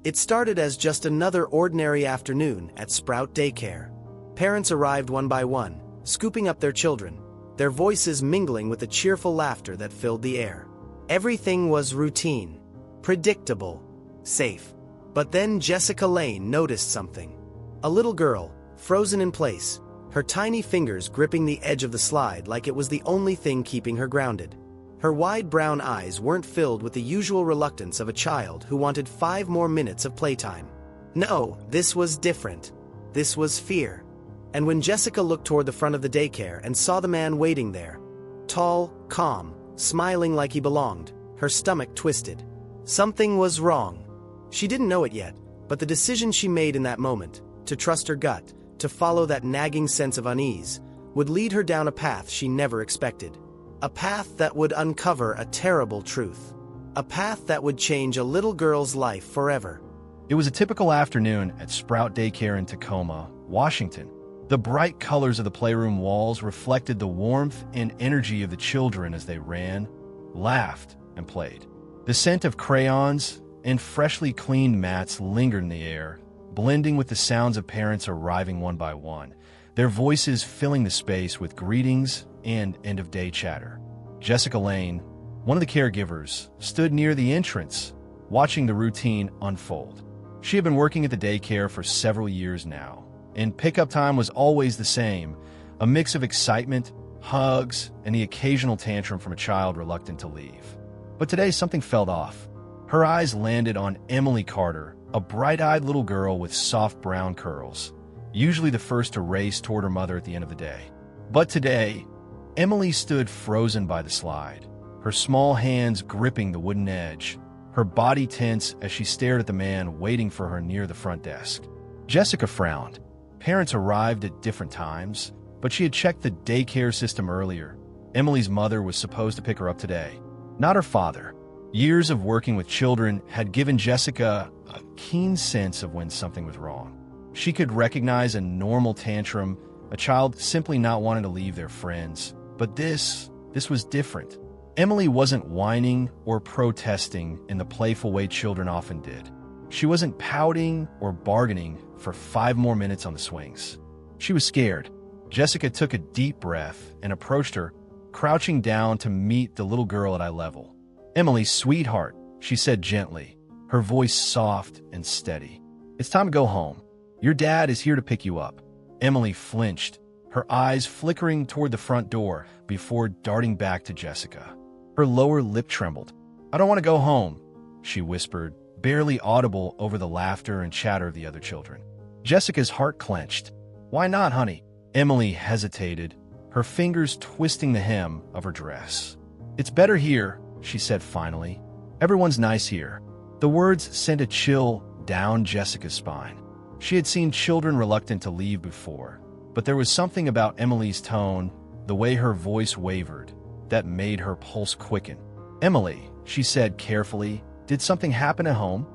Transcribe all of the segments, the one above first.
It started as just another ordinary afternoon at Sprout Daycare. Parents arrived one by one, scooping up their children, their voices mingling with the cheerful laughter that filled the air. Everything was routine, predictable, safe. But then Jessica Lane noticed something. A little girl, frozen in place, her tiny fingers gripping the edge of the slide like it was the only thing keeping her grounded. Her wide brown eyes weren't filled with the usual reluctance of a child who wanted 5 more minutes of playtime. No, this was different. This was fear. And when Jessica looked toward the front of the daycare and saw the man waiting there, tall, calm, smiling like he belonged, her stomach twisted. Something was wrong. She didn't know it yet, but the decision she made in that moment, to trust her gut, to follow that nagging sense of unease, would lead her down a path she never expected. A path that would uncover a terrible truth. A path that would change a little girl's life forever. It was a typical afternoon at Sprout Daycare in Tacoma, Washington. The bright colors of the playroom walls reflected the warmth and energy of the children as they ran, laughed, and played. The scent of crayons and freshly cleaned mats lingered in the air, blending with the sounds of parents arriving one by one, their voices filling the space with greetings and end-of-day chatter. Jessica Lane, one of the caregivers, stood near the entrance, watching the routine unfold. She had been working at the daycare for several years now, and pickup time was always the same, a mix of excitement, hugs, and the occasional tantrum from a child reluctant to leave. But today something felt off. Her eyes landed on Emily Carter, a bright-eyed little girl with soft brown curls, usually the first to race toward her mother at the end of the day. But today, Emily stood frozen by the slide, her small hands gripping the wooden edge, her body tense as she stared at the man waiting for her near the front desk. Jessica frowned. Parents arrived at different times, but she had checked the daycare system earlier. Emily's mother was supposed to pick her up today, not her father. Years of working with children had given Jessica a keen sense of when something was wrong. She could recognize a normal tantrum, a child simply not wanting to leave their friends. But this was different. Emily wasn't whining or protesting in the playful way children often did. She wasn't pouting or bargaining for 5 more minutes on the swings. She was scared. Jessica took a deep breath and approached her, crouching down to meet the little girl at eye level. "Emily, sweetheart," she said gently, her voice soft and steady. "It's time to go home. Your dad is here to pick you up." Emily flinched, her eyes flickering toward the front door before darting back to Jessica. Her lower lip trembled. "I don't want to go home," she whispered, barely audible over the laughter and chatter of the other children. Jessica's heart clenched. "Why not, honey?" Emily hesitated, her fingers twisting the hem of her dress. "It's better here," she said finally. "Everyone's nice here." The words sent a chill down Jessica's spine. She had seen children reluctant to leave before, but there was something about Emily's tone, the way her voice wavered, that made her pulse quicken. "Emily," she said carefully, "did something happen at home?"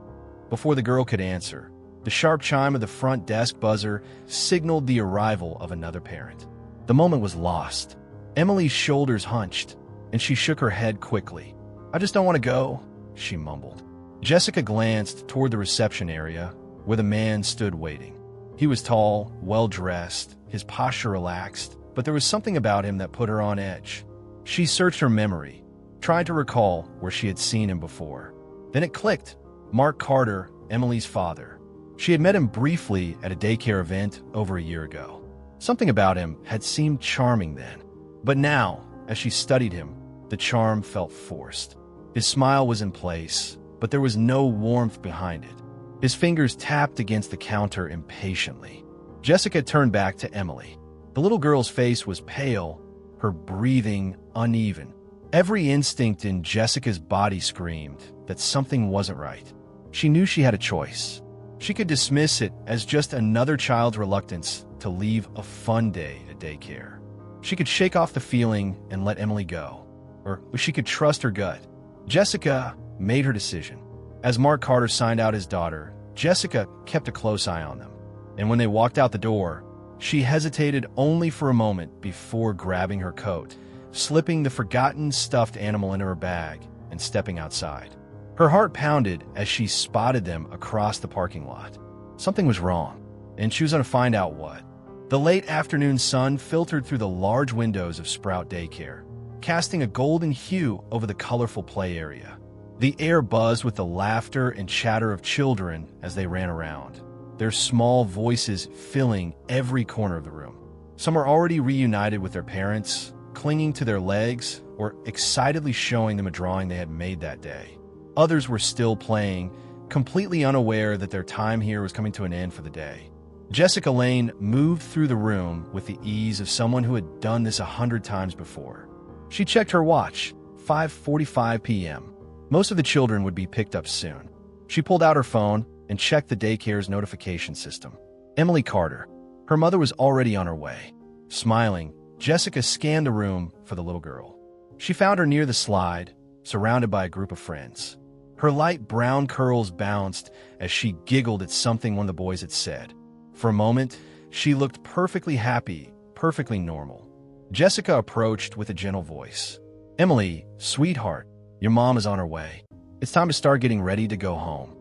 Before the girl could answer, the sharp chime of the front desk buzzer signaled the arrival of another parent. The moment was lost. Emily's shoulders hunched, and she shook her head quickly. "I just don't want to go," she mumbled. Jessica glanced toward the reception area, where the man stood waiting. He was tall, well-dressed, his posture relaxed, but there was something about him that put her on edge. She searched her memory, tried to recall where she had seen him before. Then it clicked. Mark Carter, Emily's father. She had met him briefly at a daycare event over a year ago. Something about him had seemed charming then. But now, as she studied him, the charm felt forced. His smile was in place, but there was no warmth behind it. His fingers tapped against the counter impatiently. Jessica turned back to Emily. The little girl's face was pale, her breathing uneven. Every instinct in Jessica's body screamed that something wasn't right. She knew she had a choice. She could dismiss it as just another child's reluctance to leave a fun day at daycare. She could shake off the feeling and let Emily go. Or she could trust her gut. Jessica made her decision. As Mark Carter signed out his daughter, Jessica kept a close eye on them. And when they walked out the door, she hesitated only for a moment before grabbing her coat, slipping the forgotten stuffed animal into her bag, and stepping outside. Her heart pounded as she spotted them across the parking lot. Something was wrong, and she was going to find out what. The late afternoon sun filtered through the large windows of Sprout Daycare, casting a golden hue over the colorful play area. The air buzzed with the laughter and chatter of children as they ran around, their small voices filling every corner of the room. Some were already reunited with their parents, clinging to their legs or excitedly showing them a drawing they had made that day. Others were still playing, completely unaware that their time here was coming to an end for the day. Jessica Lane moved through the room with the ease of someone who had done this 100 times before. She checked her watch, 5:45 p.m. Most of the children would be picked up soon. She pulled out her phone and checked the daycare's notification system. Emily Carter. Her mother was already on her way. Smiling, Jessica scanned the room for the little girl. She found her near the slide, surrounded by a group of friends. Her light brown curls bounced as she giggled at something one of the boys had said. For a moment, she looked perfectly happy, perfectly normal. Jessica approached with a gentle voice. "Emily, sweetheart, your mom is on her way. It's time to start getting ready to go home."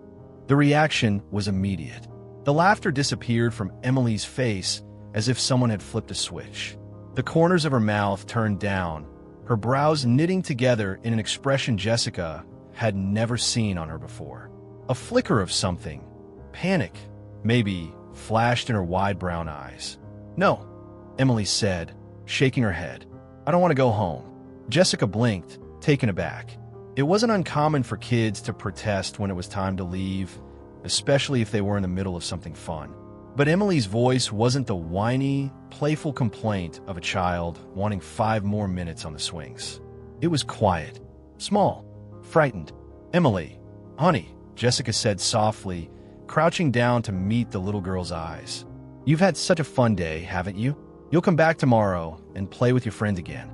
The reaction was immediate. The laughter disappeared from Emily's face as if someone had flipped a switch. The corners of her mouth turned down, her brows knitting together in an expression Jessica had never seen on her before. A flicker of something, panic, maybe, flashed in her wide brown eyes. "No," Emily said, shaking her head. "I don't want to go home." Jessica blinked, taken aback. It wasn't uncommon for kids to protest when it was time to leave, especially if they were in the middle of something fun. But Emily's voice wasn't the whiny, playful complaint of a child wanting 5 more minutes on the swings. It was quiet, small, frightened. "Emily, honey," Jessica said softly, crouching down to meet the little girl's eyes. "You've had such a fun day, haven't you? You'll come back tomorrow and play with your friends again."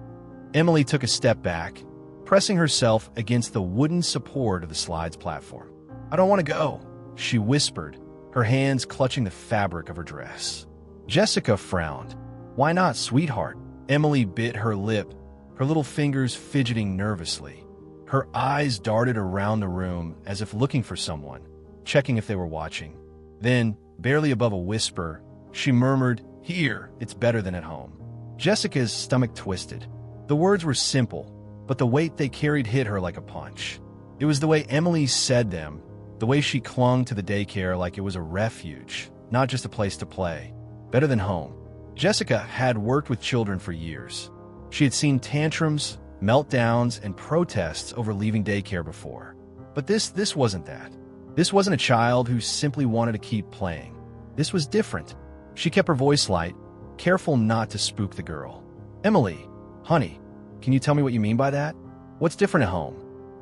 Emily took a step back, pressing herself against the wooden support of the slide's platform. "I don't want to go," she whispered, her hands clutching the fabric of her dress. Jessica frowned. "Why not, sweetheart?" Emily bit her lip, her little fingers fidgeting nervously. Her eyes darted around the room as if looking for someone, checking if they were watching. Then, barely above a whisper, she murmured, "Here, it's better than at home." Jessica's stomach twisted. The words were simple, but the weight they carried hit her like a punch. It was the way Emily said them, the way she clung to the daycare like it was a refuge, not just a place to play. Better than home. Jessica had worked with children for years. She had seen tantrums, meltdowns, and protests over leaving daycare before. But this wasn't that. This wasn't a child who simply wanted to keep playing. This was different. She kept her voice light, careful not to spook the girl. "Emily, honey, can you tell me what you mean by that? What's different at home?"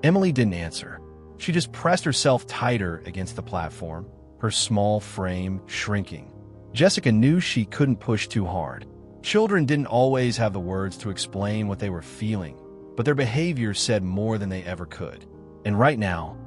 Emily didn't answer. She just pressed herself tighter against the platform, her small frame shrinking. Jessica knew she couldn't push too hard. Children didn't always have the words to explain what they were feeling, but their behavior said more than they ever could. And right now,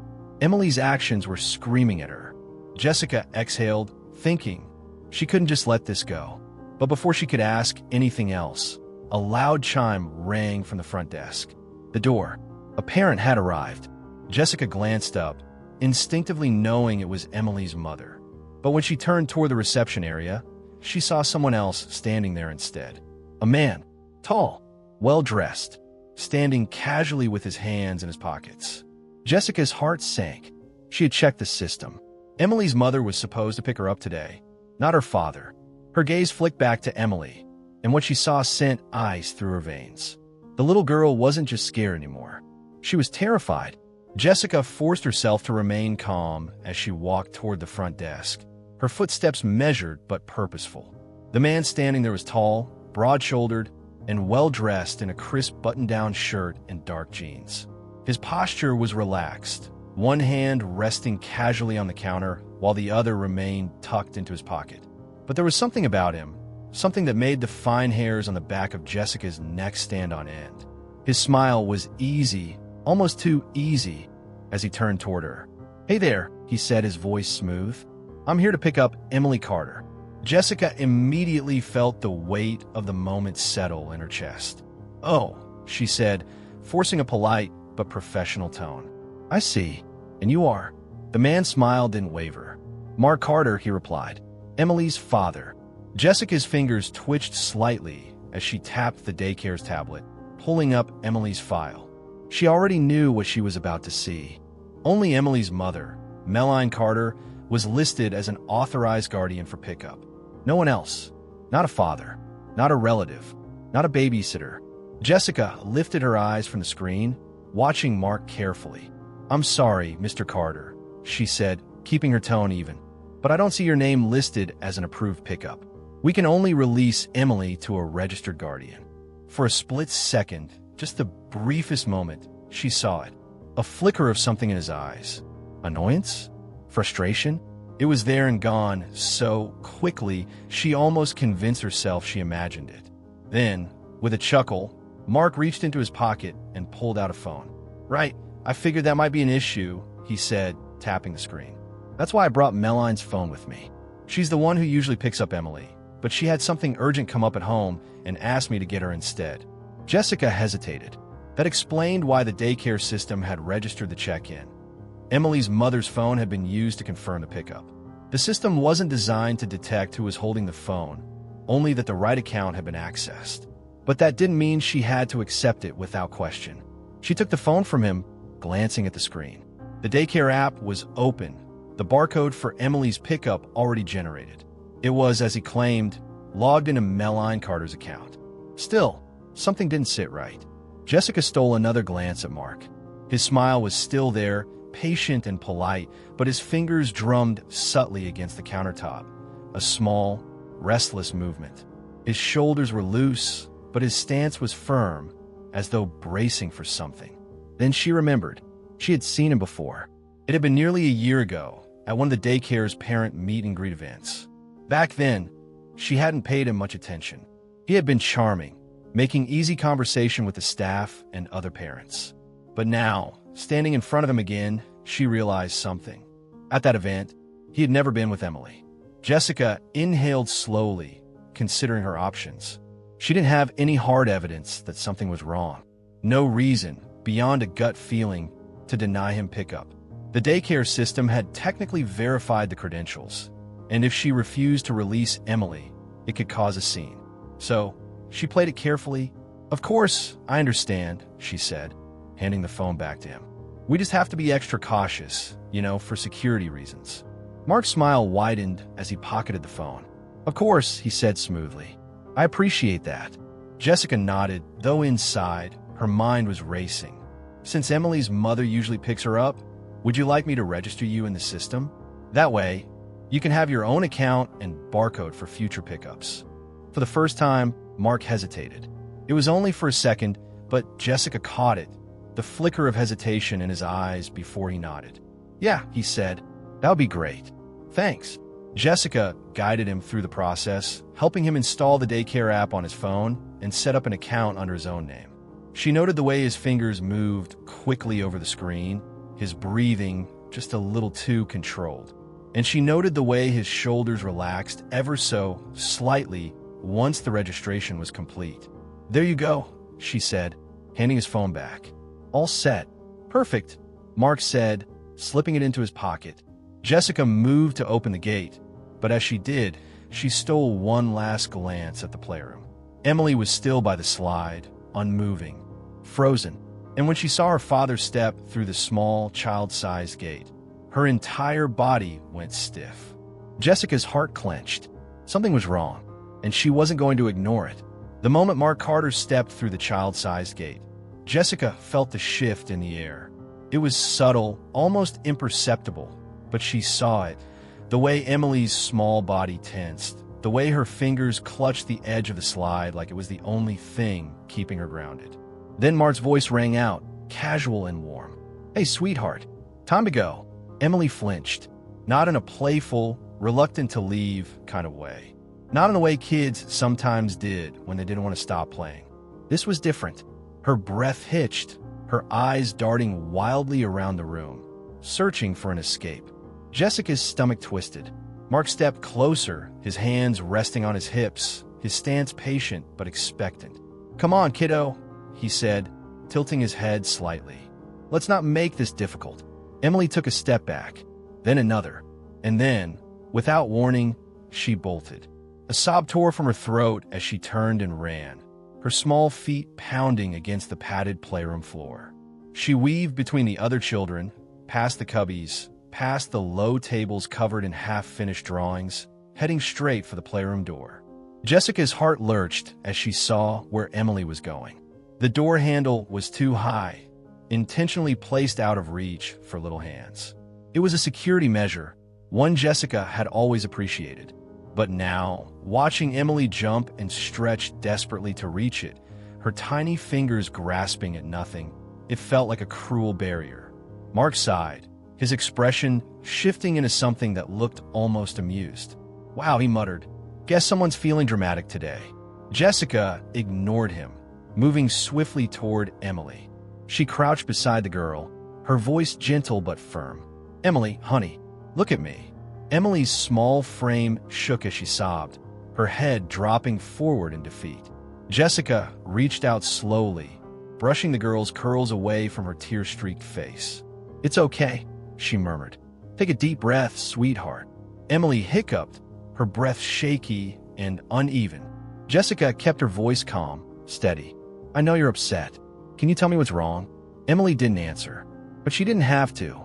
Emily's actions were screaming at her. Jessica exhaled, thinking she couldn't just let this go. But before she could ask anything else, a loud chime rang from the front desk. The door. A parent had arrived. Jessica glanced up, instinctively knowing it was Emily's mother. But when she turned toward the reception area, she saw someone else standing there instead. A man, tall, well-dressed, standing casually with his hands in his pockets. Jessica's heart sank. She had checked the system. Emily's mother was supposed to pick her up today, not her father. Her gaze flicked back to Emily, and what she saw sent ice through her veins. The little girl wasn't just scared anymore. She was terrified. Jessica forced herself to remain calm as she walked toward the front desk, her footsteps measured but purposeful. The man standing there was tall, broad-shouldered, and well-dressed in a crisp button-down shirt and dark jeans. His posture was relaxed, one hand resting casually on the counter while the other remained tucked into his pocket. But there was something about him, something that made the fine hairs on the back of Jessica's neck stand on end. His smile was easy, almost too easy, as he turned toward her. "Hey there," he said, his voice smooth. "I'm here to pick up Emily Carter." Jessica immediately felt the weight of the moment settle in her chest. "Oh," she said, forcing a polite but professional tone. "I see." And you are? The man's smile didn't waver. Mark Carter, he replied. Emily's father. Jessica's fingers twitched slightly as she tapped the daycare's tablet, pulling up Emily's file. She already knew what she was about to see. Only Emily's mother, Melanie Carter, was listed as an authorized guardian for pickup. No one else. Not a father. Not a relative. Not a babysitter. Jessica lifted her eyes from the screen, watching Mark carefully. I'm sorry, Mr. Carter, she said, keeping her tone even. But I don't see your name listed as an approved pickup. We can only release Emily to a registered guardian. For a split second, just the briefest moment, she saw it. A flicker of something in his eyes. Annoyance? Frustration? It was there and gone so quickly, she almost convinced herself she imagined it. Then, with a chuckle, Mark reached into his pocket and pulled out a phone. Right, I figured that might be an issue, he said, tapping the screen. That's why I brought Melanie's phone with me. She's the one who usually picks up Emily, but she had something urgent come up at home and asked me to get her instead. Jessica hesitated. That explained why the daycare system had registered the check-in. Emily's mother's phone had been used to confirm the pickup. The system wasn't designed to detect who was holding the phone, only that the right account had been accessed. But that didn't mean she had to accept it without question. She took the phone from him, glancing at the screen. The daycare app was open, the barcode for Emily's pickup already generated. It was, as he claimed, logged into Melanie Carter's account. Still, something didn't sit right. Jessica stole another glance at Mark. His smile was still there, patient and polite, but his fingers drummed subtly against the countertop, a small, restless movement. His shoulders were loose, but his stance was firm, as though bracing for something. Then she remembered. She had seen him before. It had been nearly a year ago, at one of the daycare's parent meet-and-greet events. Back then, she hadn't paid him much attention. He had been charming, making easy conversation with the staff and other parents. But now, standing in front of him again, she realized something. At that event, he had never been with Emily. Jessica inhaled slowly, considering her options. She didn't have any hard evidence that something was wrong. No reason, beyond a gut feeling, to deny him pickup. The daycare system had technically verified the credentials, and if she refused to release Emily, it could cause a scene. So, she played it carefully. Of course, I understand, she said, handing the phone back to him. We just have to be extra cautious, for security reasons. Mark's smile widened as he pocketed the phone. Of course, he said smoothly. I appreciate that. Jessica nodded, though inside, her mind was racing. Since Emily's mother usually picks her up, would you like me to register you in the system? That way, you can have your own account and barcode for future pickups. For the first time, Mark hesitated. It was only for a second, but Jessica caught it, the flicker of hesitation in his eyes before he nodded. Yeah, he said. That would be great. Thanks. Jessica guided him through the process, helping him install the daycare app on his phone and set up an account under his own name. She noted the way his fingers moved quickly over the screen, his breathing just a little too controlled. And she noted the way his shoulders relaxed ever so slightly once the registration was complete. There you go, she said, handing his phone back. All set. Perfect, Mark said, slipping it into his pocket. Jessica moved to open the gate, but as she did, she stole one last glance at the playroom. Emily was still by the slide, unmoving, frozen, and when she saw her father step through the small, child-sized gate, her entire body went stiff. Jessica's heart clenched. Something was wrong, and she wasn't going to ignore it. The moment Mark Carter stepped through the child-sized gate, Jessica felt the shift in the air. It was subtle, almost imperceptible, but she saw it. The way Emily's small body tensed, the way her fingers clutched the edge of the slide like it was the only thing keeping her grounded. Then Mark's voice rang out, casual and warm. Hey, sweetheart, time to go. Emily flinched, not in a playful, reluctant to leave kind of way. Not in the way kids sometimes did when they didn't want to stop playing. This was different. Her breath hitched, her eyes darting wildly around the room, searching for an escape. Jessica's stomach twisted. Mark stepped closer, his hands resting on his hips, his stance patient but expectant. Come on, kiddo, he said, tilting his head slightly. Let's not make this difficult. Emily took a step back, then another, and then, without warning, she bolted. A sob tore from her throat as she turned and ran, her small feet pounding against the padded playroom floor. She weaved between the other children, past the cubbies, past the low tables covered in half-finished drawings, heading straight for the playroom door. Jessica's heart lurched as she saw where Emily was going. The door handle was too high, intentionally placed out of reach for little hands. It was a security measure, one Jessica had always appreciated. But now, watching Emily jump and stretch desperately to reach it, her tiny fingers grasping at nothing, it felt like a cruel barrier. Mark sighed, his expression shifting into something that looked almost amused. "Wow," he muttered. "Guess someone's feeling dramatic today." Jessica ignored him, moving swiftly toward Emily. She crouched beside the girl, her voice gentle but firm. "Emily, honey, look at me." Emily's small frame shook as she sobbed, her head dropping forward in defeat. Jessica reached out slowly, brushing the girl's curls away from her tear-streaked face. "It's okay," she murmured. "Take a deep breath, sweetheart." Emily hiccuped, her breath shaky and uneven. Jessica kept her voice calm, steady. "I know you're upset. Can you tell me what's wrong?" Emily didn't answer, but she didn't have to.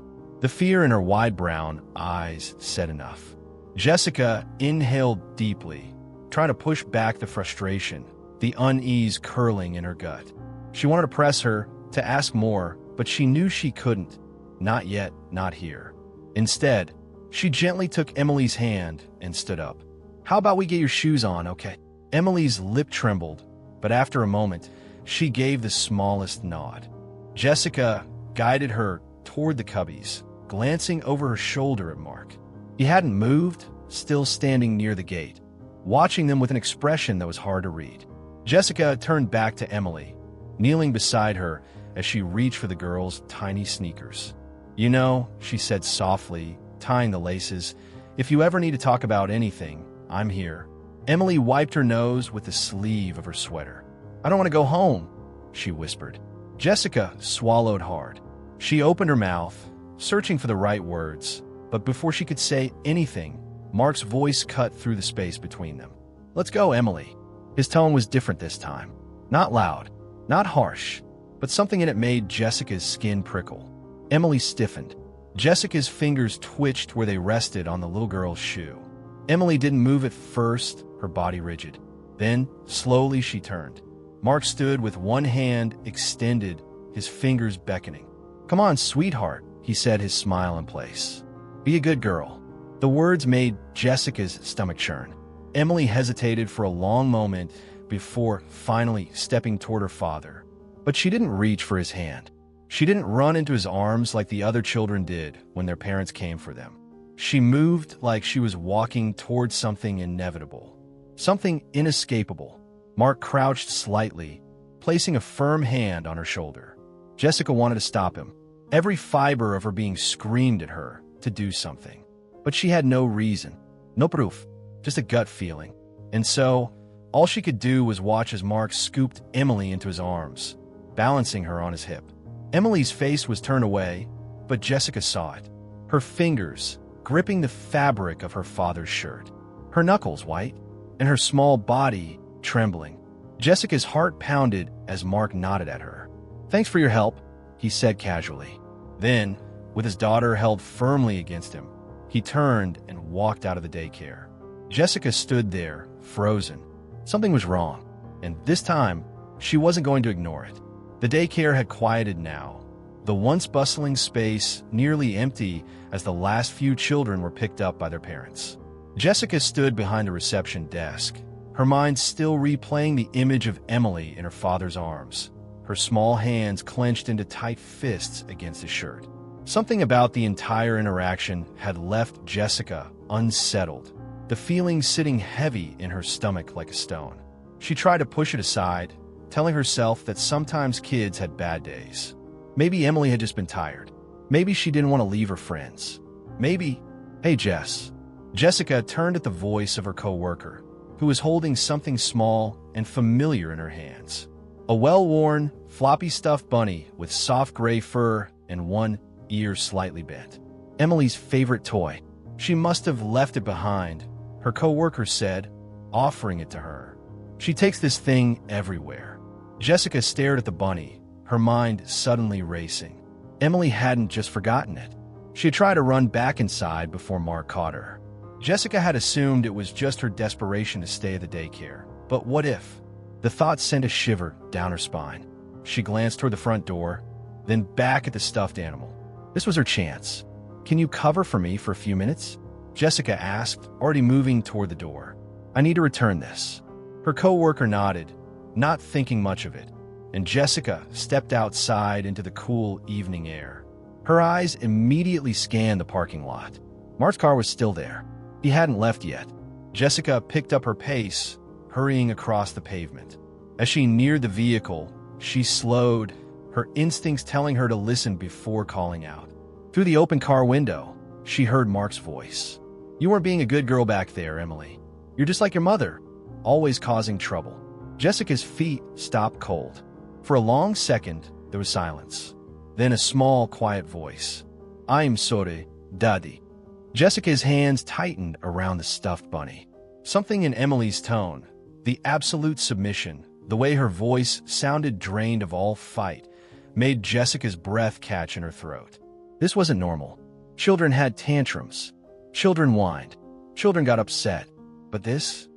The fear in her wide brown eyes said enough. Jessica inhaled deeply, trying to push back the frustration, the unease curling in her gut. She wanted to press her, to ask more, but she knew she couldn't. Not yet, not here. Instead, she gently took Emily's hand and stood up. "How about we get your shoes on, okay?" Emily's lip trembled, but after a moment, she gave the smallest nod. Jessica guided her toward the cubbies, glancing over her shoulder at Mark. He hadn't moved, still standing near the gate, watching them with an expression that was hard to read. Jessica turned back to Emily, kneeling beside her as she reached for the girl's tiny sneakers. "You know," she said softly, tying the laces, "if you ever need to talk about anything, I'm here." Emily wiped her nose with the sleeve of her sweater. "I don't want to go home," she whispered. Jessica swallowed hard. She opened her mouth, searching for the right words, but before she could say anything, Mark's voice cut through the space between them. "Let's go, Emily." His tone was different this time. Not loud, not harsh, but something in it made Jessica's skin prickle. Emily stiffened. Jessica's fingers twitched where they rested on the little girl's shoe. Emily didn't move at first, her body rigid. Then, slowly she turned. Mark stood with one hand extended, his fingers beckoning. "Come on, sweetheart," he said, his smile in place. "Be a good girl." The words made Jessica's stomach churn. Emily hesitated for a long moment before finally stepping toward her father. But she didn't reach for his hand. She didn't run into his arms like the other children did when their parents came for them. She moved like she was walking toward something inevitable, something inescapable. Mark crouched slightly, placing a firm hand on her shoulder. Jessica wanted to stop him. Every fiber of her being screamed at her to do something. But she had no reason, no proof, just a gut feeling. And so, all she could do was watch as Mark scooped Emily into his arms, balancing her on his hip. Emily's face was turned away, but Jessica saw it. Her fingers gripping the fabric of her father's shirt, her knuckles white, and her small body trembling. Jessica's heart pounded as Mark nodded at her. "Thanks for your help," he said casually. Then, with his daughter held firmly against him, he turned and walked out of the daycare. Jessica stood there, frozen. Something was wrong, and this time, she wasn't going to ignore it. The daycare had quieted now, the once bustling space nearly empty as the last few children were picked up by their parents. Jessica stood behind the reception desk, her mind still replaying the image of Emily in her father's arms, her small hands clenched into tight fists against his shirt. Something about the entire interaction had left Jessica unsettled, the feeling sitting heavy in her stomach like a stone. She tried to push it aside, telling herself that sometimes kids had bad days. Maybe Emily had just been tired. Maybe she didn't want to leave her friends. Maybe, "Hey, Jess." Jessica turned at the voice of her coworker, who was holding something small and familiar in her hands. A well-worn, floppy stuffed bunny with soft gray fur and one ears slightly bent. Emily's favorite toy. She must have left it behind, her co-worker said, offering it to her. She takes this thing everywhere. Jessica stared at the bunny, her mind suddenly racing. Emily hadn't just forgotten it. She had tried to run back inside before Mark caught her. Jessica had assumed it was just her desperation to stay at the daycare. But what if? The thought sent a shiver down her spine. She glanced toward the front door, then back at the stuffed animal. This was her chance. "Can you cover for me for a few minutes?" Jessica asked, already moving toward the door. "I need to return this." Her co-worker nodded, not thinking much of it, and Jessica stepped outside into the cool evening air. Her eyes immediately scanned the parking lot. Mark's car was still there. He hadn't left yet. Jessica picked up her pace, hurrying across the pavement. As she neared the vehicle, she slowed, her instincts telling her to listen before calling out. Through the open car window, she heard Mark's voice. "You weren't being a good girl back there, Emily. You're just like your mother, always causing trouble." Jessica's feet stopped cold. For a long second, there was silence. Then a small, quiet voice. "I'm sorry, Daddy." Jessica's hands tightened around the stuffed bunny. Something in Emily's tone, the absolute submission, the way her voice sounded drained of all fight, made Jessica's breath catch in her throat. This wasn't normal. Children had tantrums. Children whined. Children got upset. But this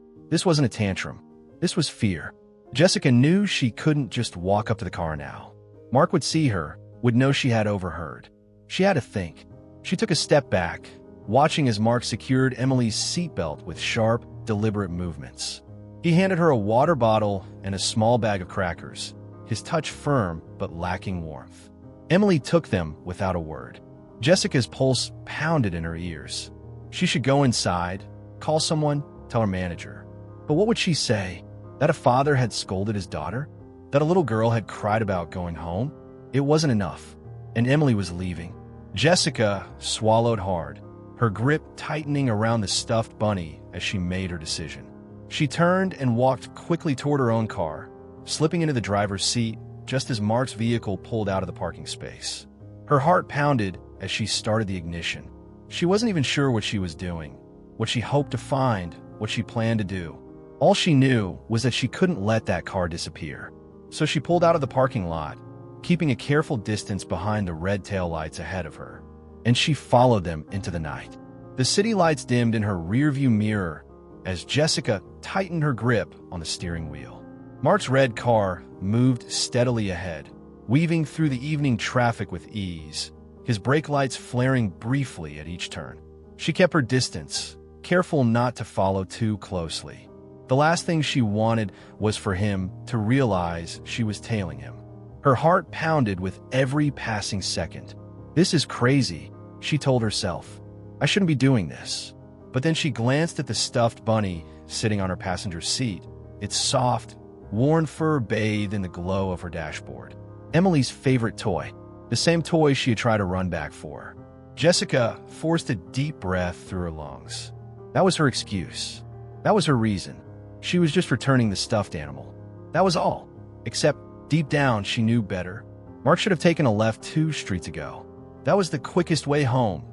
wasn't a tantrum. This was fear. Jessica knew she couldn't just walk up to the car now. Mark would see her, would know she had overheard. She had to think. She took a step back, watching as Mark secured Emily's seatbelt with sharp, deliberate movements. He handed her a water bottle and a small bag of crackers, his touch firm but lacking warmth. Emily took them without a word. Jessica's pulse pounded in her ears. She should go inside, call someone, tell her manager. But what would she say? That a father had scolded his daughter? That a little girl had cried about going home? It wasn't enough, and Emily was leaving. Jessica swallowed hard, her grip tightening around the stuffed bunny as she made her decision. She turned and walked quickly toward her own car, slipping into the driver's seat just as Mark's vehicle pulled out of the parking space. Her heart pounded as she started the ignition. She wasn't even sure what she was doing, what she hoped to find, what she planned to do. All she knew was that she couldn't let that car disappear. So she pulled out of the parking lot, keeping a careful distance behind the red taillights ahead of her, and she followed them into the night. The city lights dimmed in her rearview mirror as Jessica tightened her grip on the steering wheel. Mark's red car moved steadily ahead, weaving through the evening traffic with ease, his brake lights flaring briefly at each turn. She kept her distance, careful not to follow too closely. The last thing she wanted was for him to realize she was tailing him. Her heart pounded with every passing second. "This is crazy," she told herself. "I shouldn't be doing this." But then she glanced at the stuffed bunny sitting on her passenger seat, its soft, worn fur bathed in the glow of her dashboard. Emily's favorite toy, the same toy she had tried to run back for. Jessica forced a deep breath through her lungs. That was her excuse. That was her reason. She was just returning the stuffed animal. That was all. Except, deep down, she knew better. Mark should have taken a left 2 streets ago. That was the quickest way home.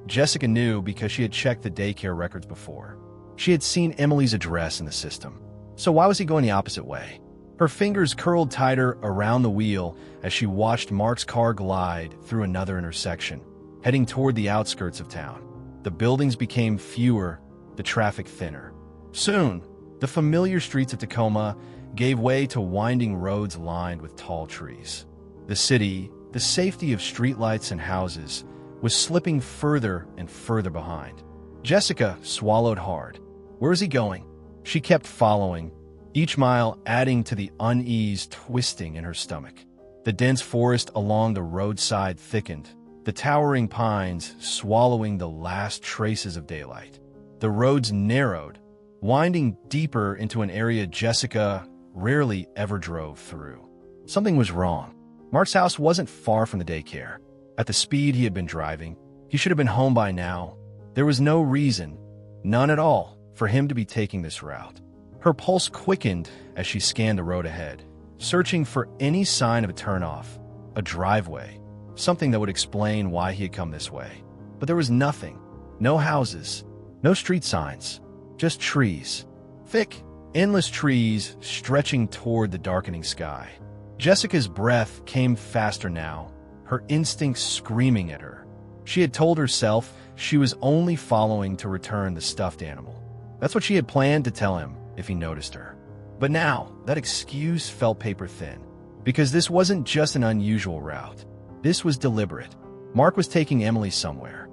Jessica knew because she had checked the daycare records before. She had seen Emily's address in the system. So why was he going the opposite way? Her fingers curled tighter around the wheel as she watched Mark's car glide through another intersection, heading toward the outskirts of town. The buildings became fewer, the traffic thinner. Soon, the familiar streets of Tacoma gave way to winding roads lined with tall trees. The city, the safety of streetlights and houses, was slipping further and further behind. Jessica swallowed hard. Where was he going? She kept following, each mile adding to the unease twisting in her stomach. The dense forest along the roadside thickened, the towering pines swallowing the last traces of daylight. The roads narrowed, winding deeper into an area Jessica rarely ever drove through. Something was wrong. Mark's house wasn't far from the daycare. At the speed he had been driving, he should have been home by now. There was no reason, none at all, for him to be taking this route. Her pulse quickened as she scanned the road ahead, searching for any sign of a turnoff, a driveway, something that would explain why he had come this way. But there was nothing. No houses, no street signs, just trees. Thick, endless trees stretching toward the darkening sky. Jessica's breath came faster now, her instincts screaming at her. She had told herself she was only following to return the stuffed animal. That's what she had planned to tell him if he noticed her. But now, that excuse felt paper thin, because this wasn't just an unusual route. This was deliberate. Mark was taking Emily somewhere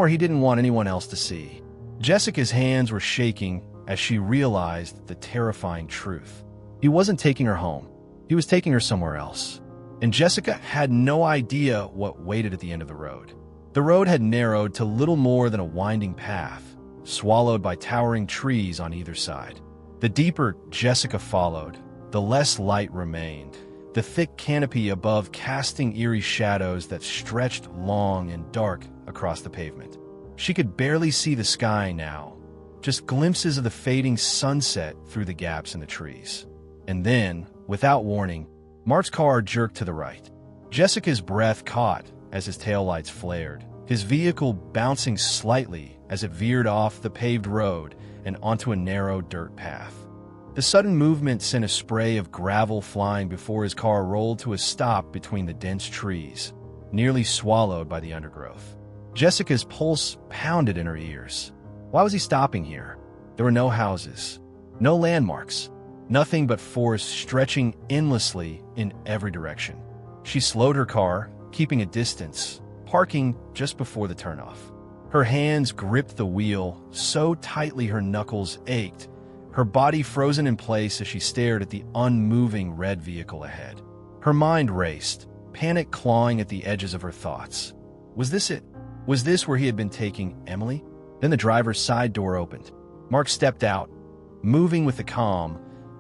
he didn't want anyone else to see. Jessica's hands were shaking as she realized the terrifying truth. He wasn't taking her home. He was taking her somewhere else. And Jessica had no idea what waited at the end of the road. The road had narrowed to little more than a winding path, swallowed by towering trees on either side. The deeper Jessica followed, the less light remained, the thick canopy above casting eerie shadows that stretched long and dark across the pavement. She could barely see the sky now, just glimpses of the fading sunset through the gaps in the trees. And then, without warning, Mark's car jerked to the right. Jessica's breath caught as his taillights flared, his vehicle bouncing slightly as it veered off the paved road and onto a narrow dirt path. The sudden movement sent a spray of gravel flying before his car rolled to a stop between the dense trees, nearly swallowed by the undergrowth. Jessica's pulse pounded in her ears. Why was he stopping here? There were no houses, no landmarks, nothing but forest stretching endlessly in every direction. She slowed her car, keeping a distance, parking just before the turnoff. Her hands gripped the wheel so tightly her knuckles ached, her body frozen in place as she stared at the unmoving red vehicle ahead. Her mind raced, panic clawing at the edges of her thoughts. Was this it? Was this where he had been taking Emily? Then the driver's side door opened. Mark stepped out, moving with the calm,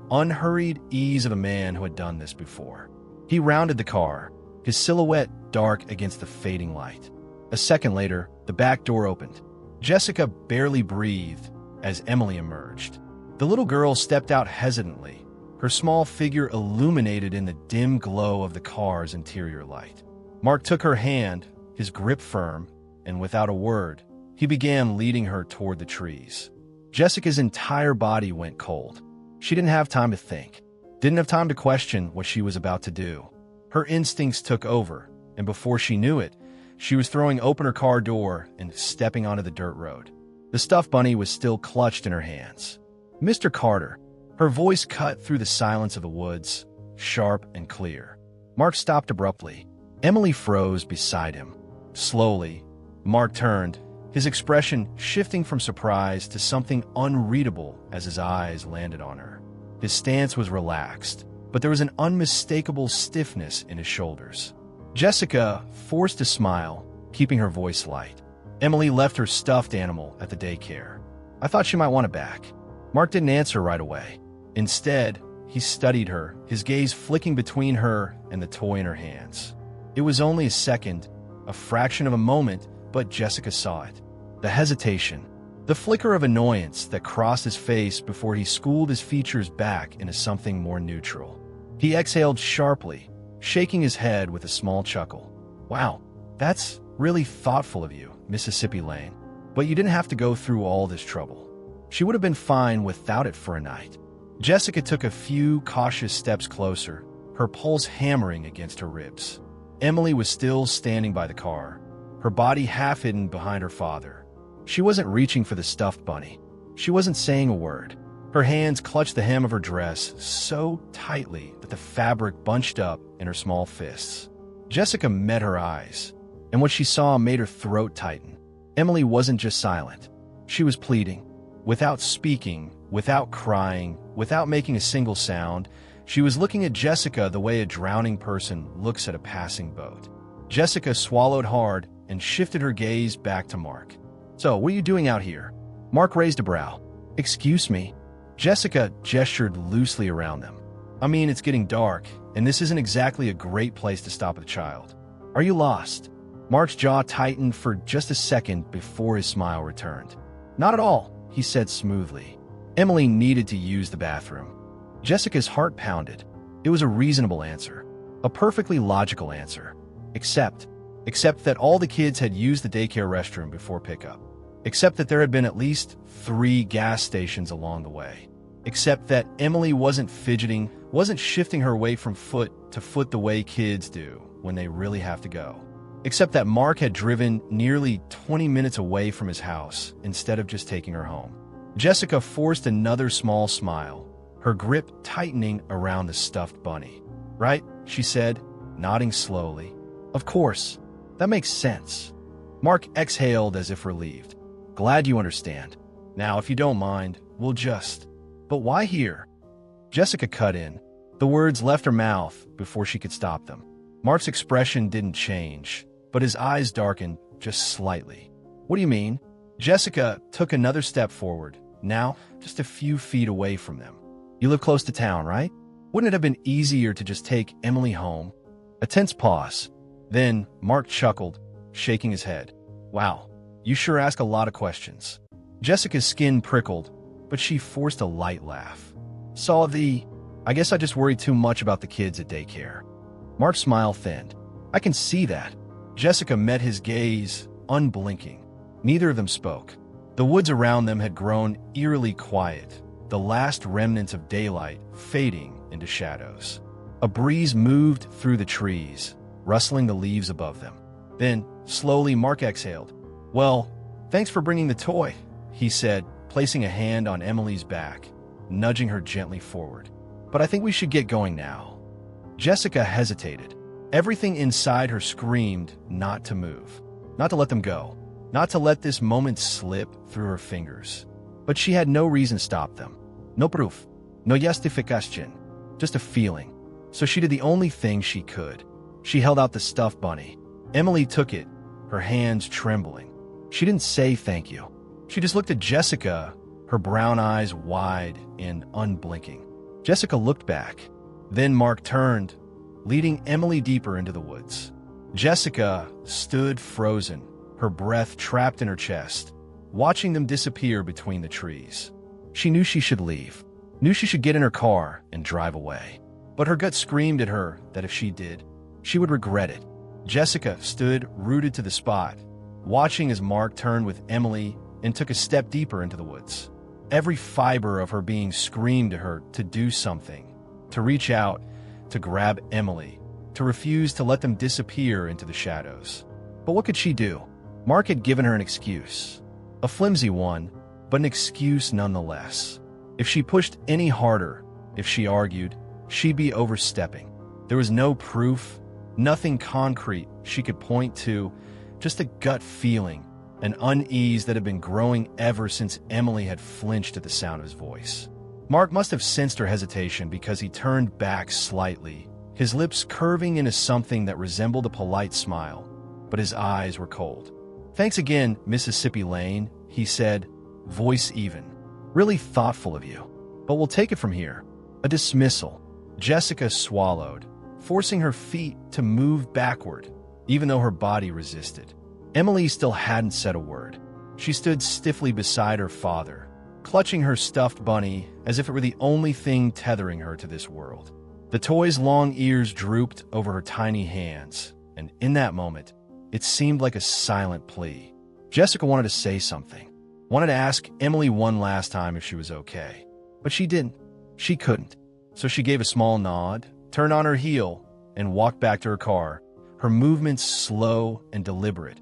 unhurried ease of a man who had done this before. He rounded the car, his silhouette dark against the fading light. A second later, the back door opened. Jessica barely breathed as Emily emerged. The little girl stepped out hesitantly, her small figure illuminated in the dim glow of the car's interior light. Mark took her hand, his grip firm, and without a word, he began leading her toward the trees. Jessica's entire body went cold. She didn't have time to think, didn't have time to question what she was about to do. Her instincts took over, and before she knew it, she was throwing open her car door and stepping onto the dirt road. The stuffed bunny was still clutched in her hands. "Mr. Carter," her voice cut through the silence of the woods, sharp and clear. Mark stopped abruptly. Emily froze beside him. Slowly, Mark turned, his expression shifting from surprise to something unreadable as his eyes landed on her. His stance was relaxed, but there was an unmistakable stiffness in his shoulders. Jessica forced a smile, keeping her voice light. Emily left her stuffed animal at the daycare. "I thought she might want it back." Mark didn't answer right away. Instead, he studied her, his gaze flicking between her and the toy in her hands. It was only a second, a fraction of a moment, but Jessica saw it. The hesitation, the flicker of annoyance that crossed his face before he schooled his features back into something more neutral. He exhaled sharply, shaking his head with a small chuckle. "Wow, that's really thoughtful of you, Mississippi Lane. But you didn't have to go through all this trouble. She would have been fine without it for a night." Jessica took a few cautious steps closer, her pulse hammering against her ribs. Emily was still standing by the car, her body half hidden behind her father. She wasn't reaching for the stuffed bunny. She wasn't saying a word. Her hands clutched the hem of her dress so tightly that the fabric bunched up in her small fists. Jessica met her eyes, and what she saw made her throat tighten. Emily wasn't just silent. She was pleading. Without speaking, without crying, without making a single sound, she was looking at Jessica the way a drowning person looks at a passing boat. Jessica swallowed hard and shifted her gaze back to Mark. "So, what are you doing out here?" Mark raised a brow. "Excuse me." Jessica gestured loosely around them. "I mean, it's getting dark, and this isn't exactly a great place to stop with a child. Are you lost?" Mark's jaw tightened for just a second before his smile returned. "Not at all," he said smoothly. Emily needed to use the bathroom. Jessica's heart pounded. It was a reasonable answer, a perfectly logical answer. Except, except that all the kids had used the daycare restroom before pickup, except that there had been at least 3 gas stations along the way, except that Emily wasn't fidgeting, wasn't shifting her weight from foot to foot the way kids do when they really have to go, except that Mark had driven nearly 20 minutes away from his house instead of just taking her home. Jessica forced another small smile, her grip tightening around the stuffed bunny. "Right?" she said, nodding slowly. "Of course. That makes sense." Mark exhaled as if relieved. "Glad you understand. Now, if you don't mind, we'll just—" "But why here?" Jessica cut in. The words left her mouth before she could stop them. Mark's expression didn't change, but his eyes darkened just slightly. "What do you mean?" Jessica took another step forward, now just a few feet away from them. "You live close to town, right? Wouldn't it have been easier to just take Emily home?" A tense pause. Then Mark chuckled, shaking his head. "Wow, you sure ask a lot of questions." Jessica's skin prickled, but she forced a light laugh. I guess I just worry too much about the kids at daycare." Mark's smile thinned. "I can see that." Jessica met his gaze, unblinking. Neither of them spoke. The woods around them had grown eerily quiet, the last remnants of daylight fading into shadows. A breeze moved through the trees, rustling the leaves above them. Then, slowly, Mark exhaled. "Well, thanks for bringing the toy," he said, placing a hand on Emily's back, nudging her gently forward. "But I think we should get going now." Jessica hesitated. Everything inside her screamed not to move, not to let them go, not to let this moment slip through her fingers. But she had no reason to stop them. No proof, no justification, just a feeling. So she did the only thing she could. She held out the stuffed bunny. Emily took it, her hands trembling. She didn't say thank you. She just looked at Jessica, her brown eyes wide and unblinking. Jessica looked back. Then Mark turned, leading Emily deeper into the woods. Jessica stood frozen, her breath trapped in her chest, watching them disappear between the trees. She knew she should leave, knew she should get in her car and drive away. But her gut screamed at her that if she did, she would regret it. Jessica stood rooted to the spot, watching as Mark turned with Emily and took a step deeper into the woods. Every fiber of her being screamed to her to do something, to reach out, to grab Emily, to refuse to let them disappear into the shadows. But what could she do? Mark had given her an excuse. A flimsy one, but an excuse nonetheless. If she pushed any harder, if she argued, she'd be overstepping. There was no proof, nothing concrete she could point to, just a gut feeling, an unease that had been growing ever since Emily had flinched at the sound of his voice. Mark must have sensed her hesitation because he turned back slightly, his lips curving into something that resembled a polite smile, but his eyes were cold. "Thanks again, Mississippi Lane," he said, voice even. "Really thoughtful of you. But we'll take it from here." A dismissal. Jessica swallowed, forcing her feet to move backward, even though her body resisted. Emily still hadn't said a word. She stood stiffly beside her father, clutching her stuffed bunny as if it were the only thing tethering her to this world. The toy's long ears drooped over her tiny hands, and in that moment, it seemed like a silent plea. Jessica wanted to say something, wanted to ask Emily one last time if she was okay. But she didn't. She couldn't. So she gave a small nod, turned on her heel, and walked back to her car, her movements slow and deliberate,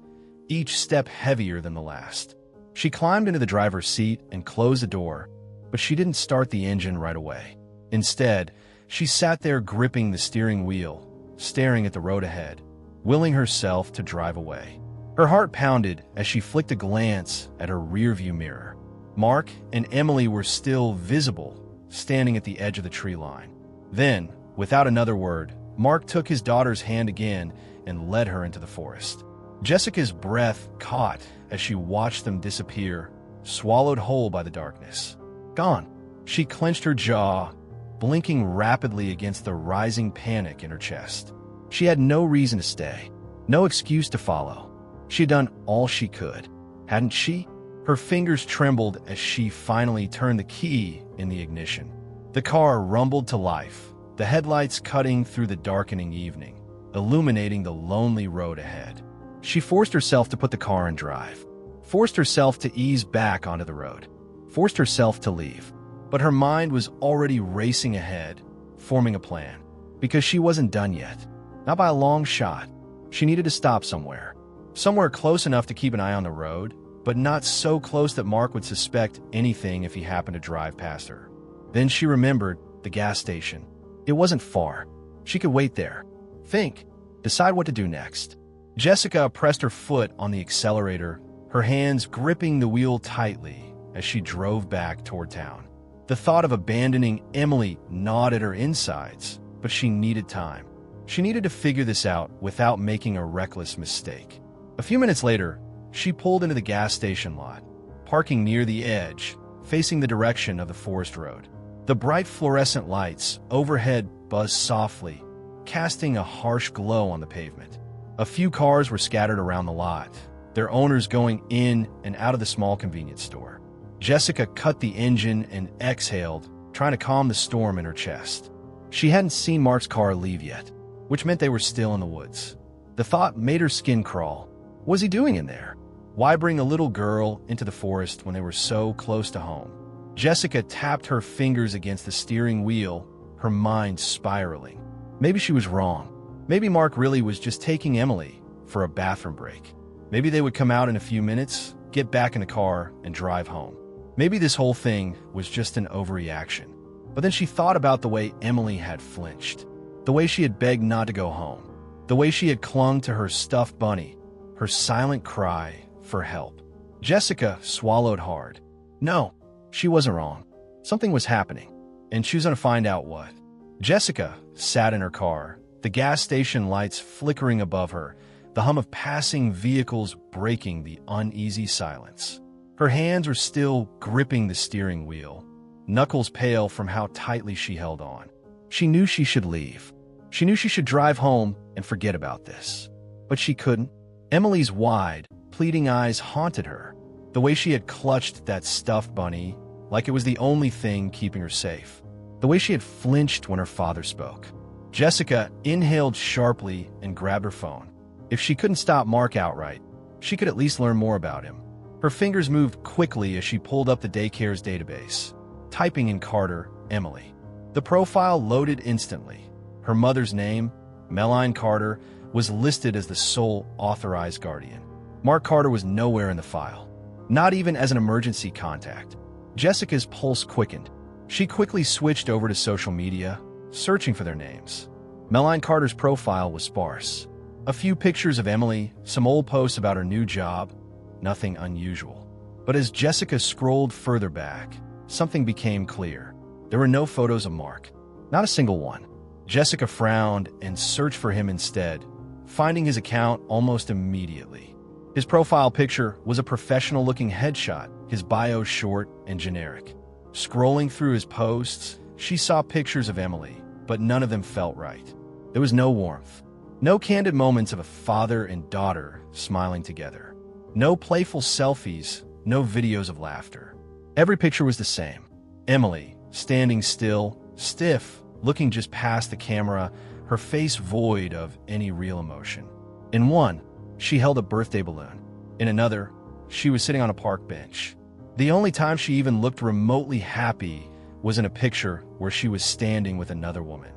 each step heavier than the last. She climbed into the driver's seat and closed the door, but she didn't start the engine right away. Instead, she sat there gripping the steering wheel, staring at the road ahead, willing herself to drive away. Her heart pounded as she flicked a glance at her rearview mirror. Mark and Emily were still visible, standing at the edge of the tree line. Then, without another word, Mark took his daughter's hand again and led her into the forest. Jessica's breath caught as she watched them disappear, swallowed whole by the darkness. Gone. She clenched her jaw, blinking rapidly against the rising panic in her chest. She had no reason to stay, no excuse to follow. She had done all she could, hadn't she? Her fingers trembled as she finally turned the key in the ignition. The car rumbled to life, the headlights cutting through the darkening evening, illuminating the lonely road ahead. She forced herself to put the car in drive, forced herself to ease back onto the road, forced herself to leave. But her mind was already racing ahead, forming a plan, because she wasn't done yet. Not by a long shot. She needed to stop somewhere. Somewhere close enough to keep an eye on the road, but not so close that Mark would suspect anything if he happened to drive past her. Then she remembered the gas station. It wasn't far. She could wait there. Think. Decide what to do next. Jessica pressed her foot on the accelerator, her hands gripping the wheel tightly as she drove back toward town. The thought of abandoning Emily gnawed at her insides, but she needed time. She needed to figure this out without making a reckless mistake. A few minutes later, she pulled into the gas station lot, parking near the edge, facing the direction of the forest road. The bright fluorescent lights overhead buzzed softly, casting a harsh glow on the pavement. A few cars were scattered around the lot, their owners going in and out of the small convenience store. Jessica cut the engine and exhaled, trying to calm the storm in her chest. She hadn't seen Mark's car leave yet, which meant they were still in the woods. The thought made her skin crawl. What was he doing in there? Why bring a little girl into the forest when they were so close to home? Jessica tapped her fingers against the steering wheel, her mind spiraling. Maybe she was wrong. Maybe Mark really was just taking Emily for a bathroom break. Maybe they would come out in a few minutes, get back in the car, and drive home. Maybe this whole thing was just an overreaction. But then she thought about the way Emily had flinched, the way she had begged not to go home, the way she had clung to her stuffed bunny, her silent cry for help. Jessica swallowed hard. No, she wasn't wrong. Something was happening, and she was going to find out what. Jessica sat in her car, the gas station lights flickering above her, the hum of passing vehicles breaking the uneasy silence. Her hands were still gripping the steering wheel, knuckles pale from how tightly she held on. She knew she should leave. She knew she should drive home and forget about this. But she couldn't. Emily's wide, pleading eyes haunted her, the way she had clutched that stuffed bunny like it was the only thing keeping her safe, the way she had flinched when her father spoke. Jessica inhaled sharply and grabbed her phone. If she couldn't stop Mark outright, she could at least learn more about him. Her fingers moved quickly as she pulled up the daycare's database, typing in Carter, Emily. The profile loaded instantly. Her mother's name, Melanie Carter, was listed as the sole authorized guardian. Mark Carter was nowhere in the file, not even as an emergency contact. Jessica's pulse quickened. She quickly switched over to social media, searching for their names. Melanie Carter's profile was sparse. A few pictures of Emily, some old posts about her new job, nothing unusual. But as Jessica scrolled further back, something became clear. There were no photos of Mark, not a single one. Jessica frowned and searched for him instead, finding his account almost immediately. His profile picture was a professional-looking headshot, his bio short and generic. Scrolling through his posts, she saw pictures of Emily, but none of them felt right. There was no warmth, no candid moments of a father and daughter smiling together. No playful selfies, no videos of laughter. Every picture was the same. Emily, standing still, stiff, looking just past the camera, her face void of any real emotion. In one, she held a birthday balloon. In another, she was sitting on a park bench. The only time she even looked remotely happy was in a picture where she was standing with another woman,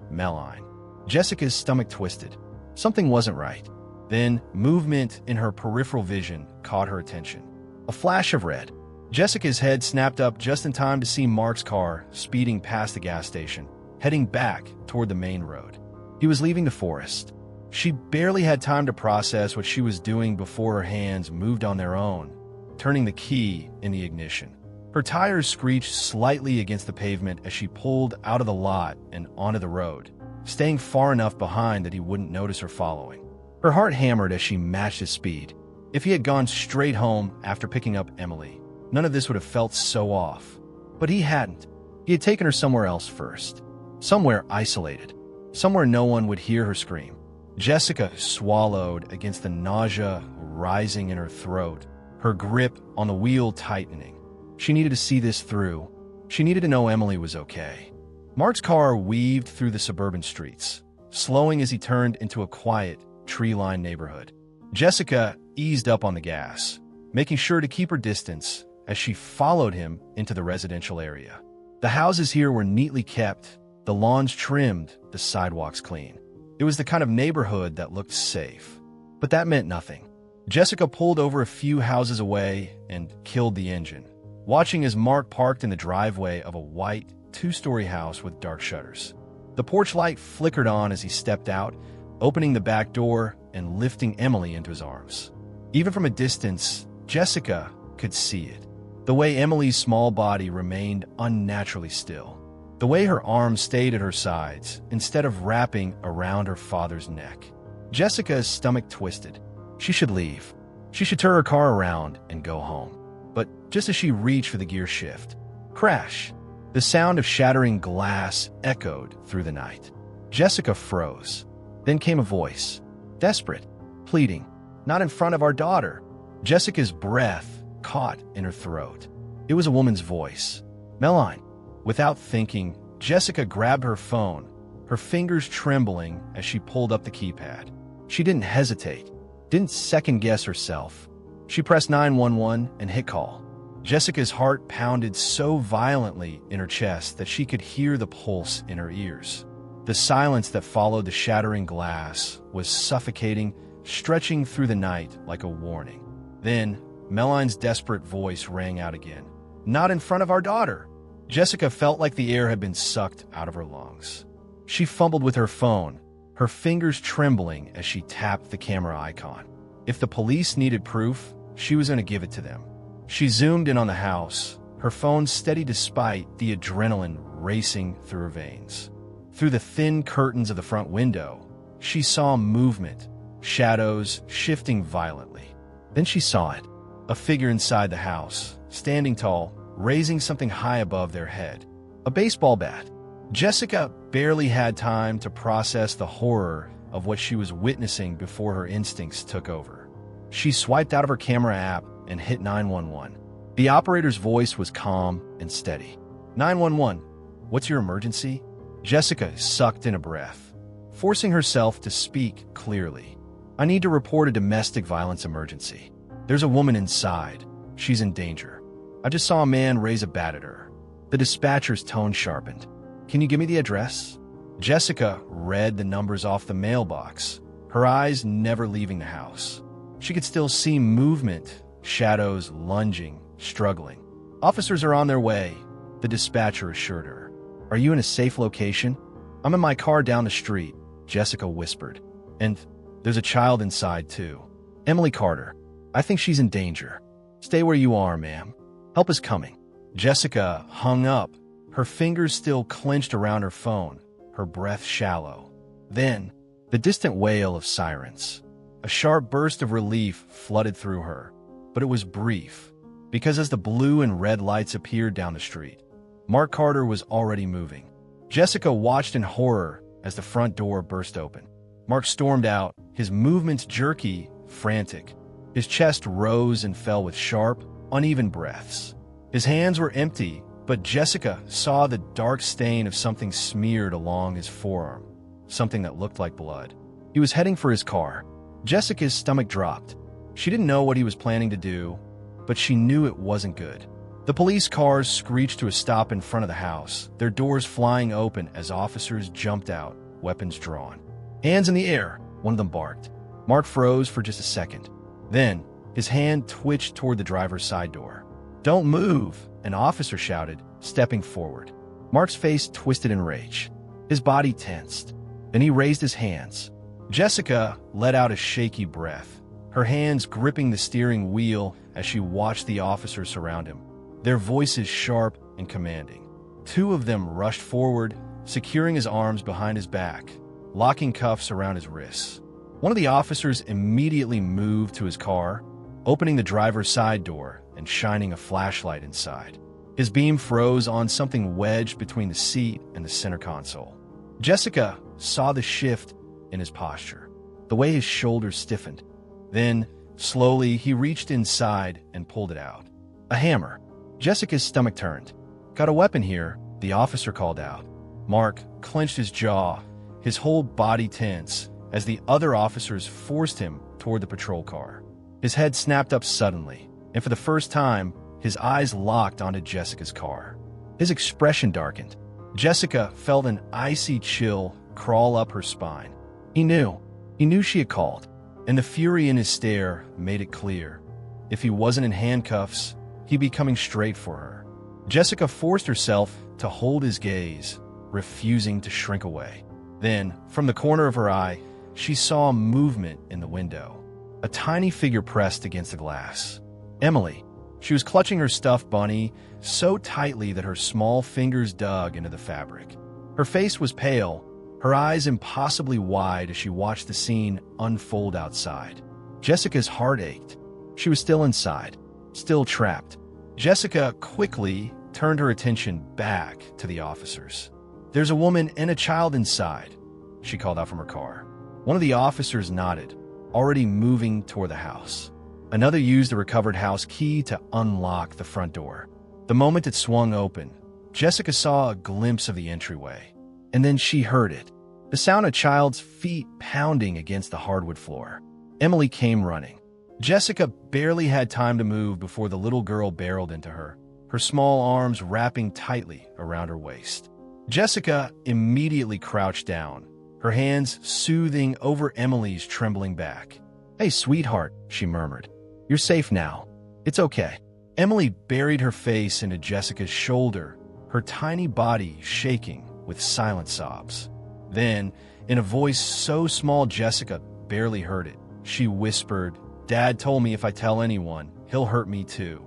Melanie. Jessica's stomach twisted. Something wasn't right. Then, movement in her peripheral vision caught her attention. A flash of red. Jessica's head snapped up just in time to see Mark's car speeding past the gas station, heading back toward the main road. He was leaving the forest. She barely had time to process what she was doing before her hands moved on their own, turning the key in the ignition. Her tires screeched slightly against the pavement as she pulled out of the lot and onto the road, staying far enough behind that he wouldn't notice her following. Her heart hammered as she matched his speed. If he had gone straight home after picking up Emily, none of this would have felt so off. But he hadn't. He had taken her somewhere else first. Somewhere isolated. Somewhere no one would hear her scream. Jessica swallowed against the nausea rising in her throat, her grip on the wheel tightening. She needed to see this through. She needed to know Emily was okay. Mark's car weaved through the suburban streets, slowing as he turned into a quiet, tree-lined neighborhood. Jessica eased up on the gas, making sure to keep her distance as she followed him into the residential area. The houses here were neatly kept, the lawns trimmed, the sidewalks clean. It was the kind of neighborhood that looked safe. But that meant nothing. Jessica pulled over a few houses away and killed the engine, watching as Mark parked in the driveway of a white, two-story house with dark shutters. The porch light flickered on as he stepped out, opening the back door and lifting Emily into his arms. Even from a distance, Jessica could see it. The way Emily's small body remained unnaturally still. The way her arms stayed at her sides instead of wrapping around her father's neck. Jessica's stomach twisted. She should leave. She should turn her car around and go home. But just as she reached for the gear shift, crash! The sound of shattering glass echoed through the night. Jessica froze. Then came a voice, desperate, pleading, "Not in front of our daughter." Jessica's breath caught in her throat. It was a woman's voice. "Meline." Without thinking, Jessica grabbed her phone, her fingers trembling as she pulled up the keypad. She didn't hesitate, didn't second-guess herself. She pressed 911 and hit call. Jessica's heart pounded so violently in her chest that she could hear the pulse in her ears. The silence that followed the shattering glass was suffocating, stretching through the night like a warning. Then, Meline's desperate voice rang out again. "Not in front of our daughter." Jessica felt like the air had been sucked out of her lungs. She fumbled with her phone, her fingers trembling as she tapped the camera icon. If the police needed proof, she was going to give it to them. She zoomed in on the house, her phone steady despite the adrenaline racing through her veins. Through the thin curtains of the front window, she saw movement, shadows shifting violently. Then she saw it, a figure inside the house, standing tall, raising something high above their head, a baseball bat. Jessica barely had time to process the horror of what she was witnessing before her instincts took over. She swiped out of her camera app and hit 911. The operator's voice was calm and steady. 911, what's your emergency? Jessica sucked in a breath, forcing herself to speak clearly. I need to report a domestic violence emergency. There's a woman inside. She's in danger. I just saw a man raise a bat at her. The dispatcher's tone sharpened. Can you give me the address? Jessica read the numbers off the mailbox, her eyes never leaving the house. She could still see movement, shadows lunging, struggling. Officers are on their way, the dispatcher assured her. Are you in a safe location? I'm in my car down the street, Jessica whispered. And there's a child inside, too. Emily Carter. I think she's in danger. Stay where you are, ma'am. Help is coming. Jessica hung up, her fingers still clenched around her phone, her breath shallow. Then, the distant wail of sirens. A sharp burst of relief flooded through her, but it was brief, because as the blue and red lights appeared down the street, Mark Carter was already moving. Jessica watched in horror as the front door burst open. Mark stormed out, his movements jerky, frantic. His chest rose and fell with sharp, uneven breaths. His hands were empty, but Jessica saw the dark stain of something smeared along his forearm, something that looked like blood. He was heading for his car. Jessica's stomach dropped. She didn't know what he was planning to do, but she knew it wasn't good. The police cars screeched to a stop in front of the house, their doors flying open as officers jumped out, weapons drawn. Hands in the air, one of them barked. Mark froze for just a second. Then, his hand twitched toward the driver's side door. "Don't move," an officer shouted, stepping forward. Mark's face twisted in rage. His body tensed. Then he raised his hands. Jessica let out a shaky breath, her hands gripping the steering wheel as she watched the officers surround him, their voices sharp and commanding. Two of them rushed forward, securing his arms behind his back, locking cuffs around his wrists. One of the officers immediately moved to his car, opening the driver's side door and shining a flashlight inside. His beam froze on something wedged between the seat and the center console. Jessica saw the shift in his posture, the way his shoulders stiffened. Then, slowly, he reached inside and pulled it out. A hammer. Jessica's stomach turned. "Got a weapon here," the officer called out. Mark clenched his jaw, his whole body tense, as the other officers forced him toward the patrol car. His head snapped up suddenly, and for the first time, his eyes locked onto Jessica's car. His expression darkened. Jessica felt an icy chill crawl up her spine. He knew she had called, and the fury in his stare made it clear. If he wasn't in handcuffs, he'd be coming straight for her. Jessica forced herself to hold his gaze, refusing to shrink away. Then, from the corner of her eye, she saw movement in the window. A tiny figure pressed against the glass. Emily. She was clutching her stuffed bunny so tightly that her small fingers dug into the fabric. Her face was pale, her eyes impossibly wide as she watched the scene unfold outside. Jessica's heart ached. She was still inside, still trapped. Jessica quickly turned her attention back to the officers. "There's a woman and a child inside," she called out from her car. One of the officers nodded, already moving toward the house. Another used the recovered house key to unlock the front door. The moment it swung open, Jessica saw a glimpse of the entryway. And then she heard it. The sound of a child's feet pounding against the hardwood floor. Emily came running. Jessica barely had time to move before the little girl barreled into her, her small arms wrapping tightly around her waist. Jessica immediately crouched down, her hands soothing over Emily's trembling back. "Hey, sweetheart," she murmured. "You're safe now. It's okay." Emily buried her face into Jessica's shoulder, her tiny body shaking with silent sobs. Then, in a voice so small Jessica barely heard it, she whispered, "Dad told me if I tell anyone, he'll hurt me too."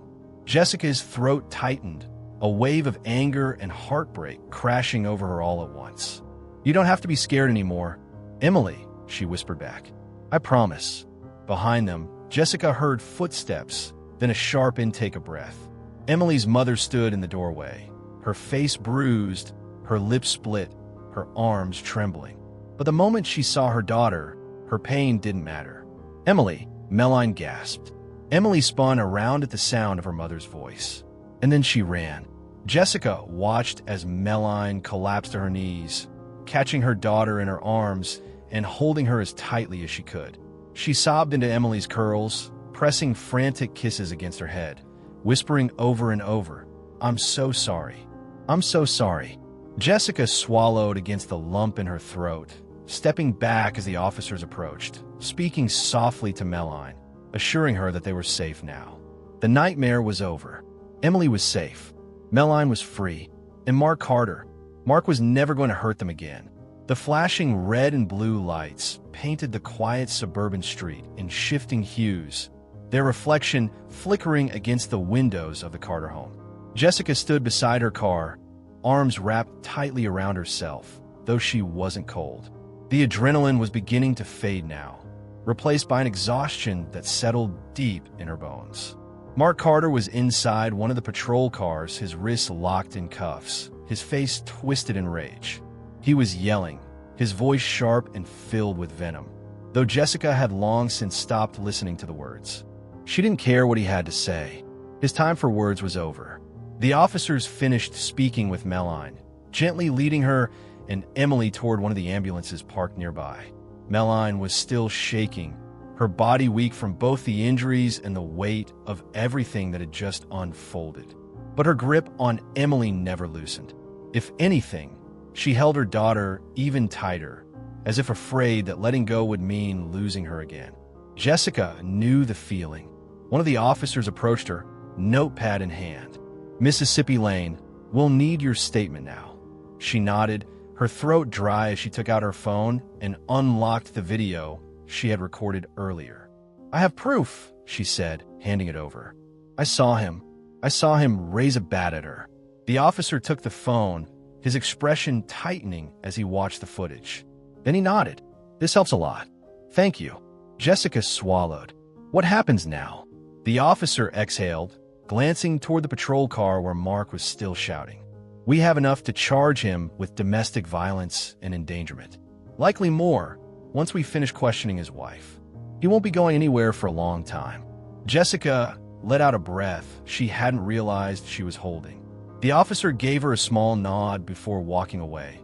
Jessica's throat tightened, a wave of anger and heartbreak crashing over her all at once. "You don't have to be scared anymore, Emily," she whispered back. "I promise." Behind them, Jessica heard footsteps, then a sharp intake of breath. Emily's mother stood in the doorway, her face bruised, her lips split, her arms trembling. But the moment she saw her daughter, her pain didn't matter. "Emily," Melline gasped. Emily spun around at the sound of her mother's voice. And then she ran. Jessica watched as Melline collapsed to her knees, catching her daughter in her arms and holding her as tightly as she could. She sobbed into Emily's curls, pressing frantic kisses against her head, whispering over and over, "I'm so sorry. I'm so sorry." Jessica swallowed against the lump in her throat, stepping back as the officers approached, speaking softly to Melline, assuring her that they were safe now. The nightmare was over. Emily was safe. Melline was free. And Mark Carter. Mark was never going to hurt them again. The flashing red and blue lights painted the quiet suburban street in shifting hues, their reflection flickering against the windows of the Carter home. Jessica stood beside her car, arms wrapped tightly around herself, though she wasn't cold. The adrenaline was beginning to fade now, replaced by an exhaustion that settled deep in her bones. Mark Carter was inside one of the patrol cars, his wrists locked in cuffs, his face twisted in rage. He was yelling, his voice sharp and filled with venom, though Jessica had long since stopped listening to the words. She didn't care what he had to say. His time for words was over. The officers finished speaking with Melline, gently leading her and Emily toward one of the ambulances parked nearby. Melline was still shaking, her body weak from both the injuries and the weight of everything that had just unfolded. But her grip on Emily never loosened. If anything, she held her daughter even tighter, as if afraid that letting go would mean losing her again. Jessica knew the feeling. One of the officers approached her, notepad in hand. "Mississippi Lane, we'll need your statement now." She nodded, her throat dry as she took out her phone and unlocked the video she had recorded earlier. "I have proof," she said, handing it over. I saw him raise a bat at her." The officer took the phone, his expression tightening as he watched the footage. Then he nodded. "This helps a lot. Thank you." Jessica swallowed. "What happens now?" The officer exhaled, glancing toward the patrol car where Mark was still shouting. "We have enough to charge him with domestic violence and endangerment. Likely more, once we finish questioning his wife. He won't be going anywhere for a long time." Jessica let out a breath she hadn't realized she was holding. The officer gave her a small nod before walking away,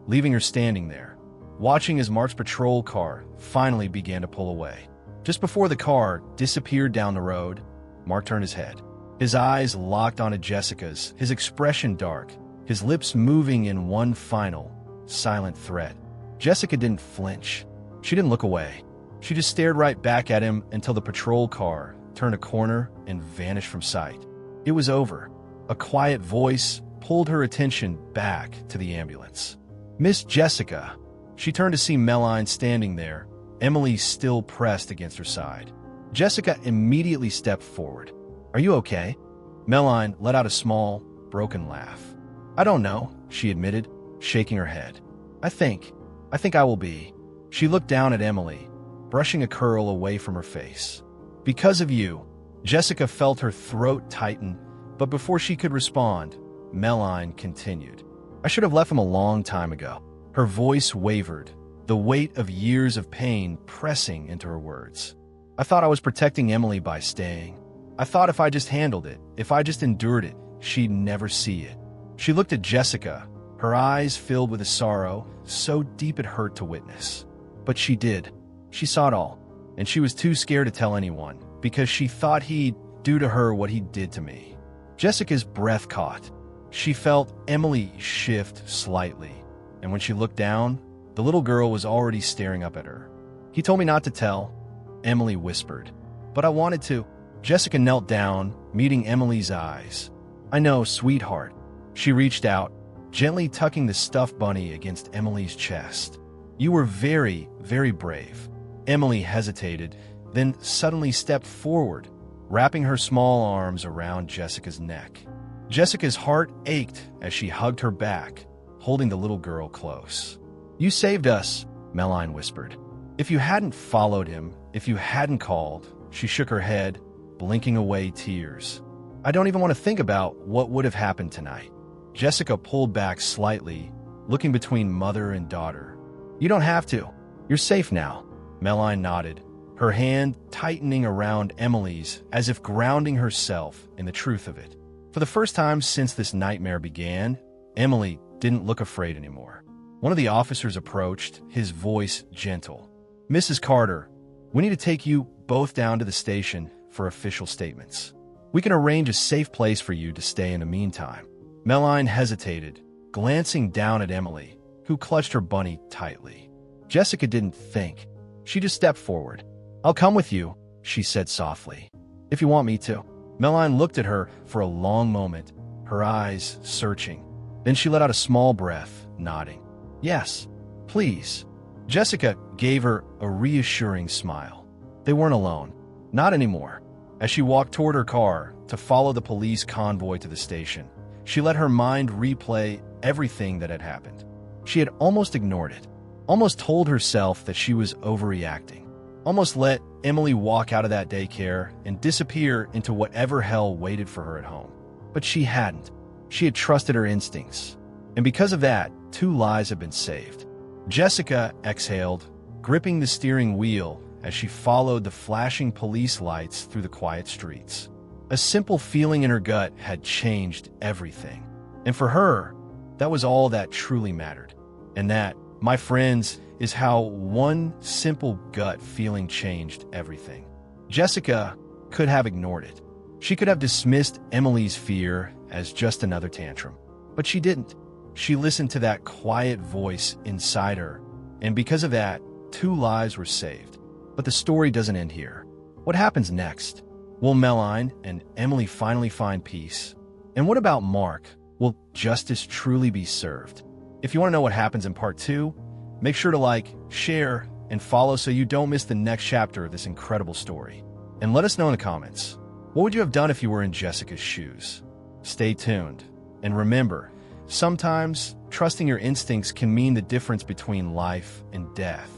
leaving her standing there, watching as Mark's patrol car finally began to pull away. Just before the car disappeared down the road, Mark turned his head. His eyes locked onto Jessica's, his expression dark, his lips moving in one final, silent threat. Jessica didn't flinch. She didn't look away. She just stared right back at him until the patrol car turned a corner and vanished from sight. It was over. A quiet voice pulled her attention back to the ambulance. "Miss Jessica." She turned to see Melline standing there, Emily still pressed against her side. Jessica immediately stepped forward. "Are you okay?" Melline let out a small, broken laugh. "I don't know," she admitted, shaking her head. I think I will be." She looked down at Emily, brushing a curl away from her face. "Because of you." Jessica felt her throat tighten, but before she could respond, Melline continued. "I should have left him a long time ago." Her voice wavered, the weight of years of pain pressing into her words. "I thought I was protecting Emily by staying. I thought if I just handled it, if I just endured it, she'd never see it." She looked at Jessica, her eyes filled with a sorrow so deep it hurt to witness. But she did. She saw it all, and she was too scared to tell anyone, because she thought he'd do to her what he did to me. Jessica's breath caught. She felt Emily shift slightly, and when she looked down, the little girl was already staring up at her. "He told me not to tell," Emily whispered. "But I wanted to." Jessica knelt down, meeting Emily's eyes. "I know, sweetheart." She reached out, gently tucking the stuffed bunny against Emily's chest. "You were very, very brave." Emily hesitated, then suddenly stepped forward, wrapping her small arms around Jessica's neck. Jessica's heart ached as she hugged her back, holding the little girl close. "You saved us," Melline whispered. "If you hadn't followed him, if you hadn't called," she shook her head, blinking away tears. "I don't even want to think about what would have happened tonight." Jessica pulled back slightly, looking between mother and daughter. "You don't have to. You're safe now." Melline nodded, her hand tightening around Emily's as if grounding herself in the truth of it. For the first time since this nightmare began, Emily didn't look afraid anymore. One of the officers approached, his voice gentle. "Mrs. Carter, we need to take you both down to the station for official statements. We can arrange a safe place for you to stay in the meantime." Melline hesitated, glancing down at Emily, who clutched her bunny tightly. Jessica didn't think. She just stepped forward. "I'll come with you," she said softly. "If you want me to." Melline looked at her for a long moment, her eyes searching. Then she let out a small breath, nodding. "Yes, please." Jessica gave her a reassuring smile. They weren't alone. Not anymore. As she walked toward her car to follow the police convoy to the station, she let her mind replay everything that had happened. She had almost ignored it, almost told herself that she was overreacting, almost let Emily walk out of that daycare and disappear into whatever hell waited for her at home. But she hadn't. She had trusted her instincts. And because of that, 2 lives had been saved. Jessica exhaled, gripping the steering wheel as she followed the flashing police lights through the quiet streets. A simple feeling in her gut had changed everything. And for her, that was all that truly mattered. And that, my friends, is how one simple gut feeling changed everything. Jessica could have ignored it. She could have dismissed Emily's fear as just another tantrum. But she didn't. She listened to that quiet voice inside her, and because of that, 2 lives were saved. But the story doesn't end here. What happens next? Will Melline and Emily finally find peace? And what about Mark? Will justice truly be served? If you want to know what happens in part 2, make sure to like, share, and follow so you don't miss the next chapter of this incredible story. And let us know in the comments, what would you have done if you were in Jessica's shoes? Stay tuned. And remember, sometimes trusting your instincts can mean the difference between life and death.